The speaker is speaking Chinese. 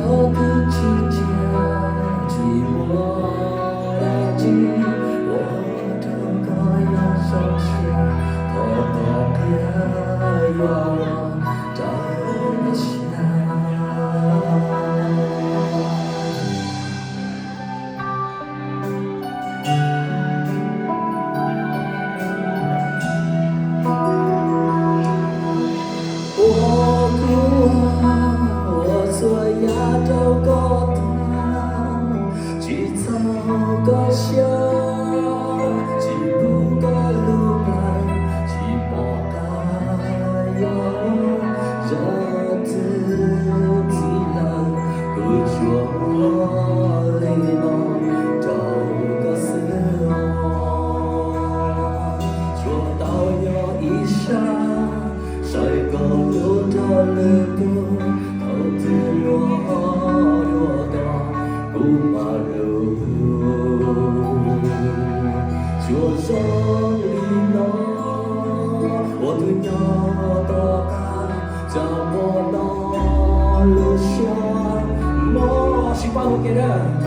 不起家，寂寞的寂，我的歌要上线，头脑偏要我找一下。我哭啊，我所要找个他，去找个笑，去不个路牌，去不该有日子起来，不说我里头找个死我，说到有一生。谁个路着路过，头子若到不马路，就这里呢，我对鸟的看，怎么那路上，莫是把我给人。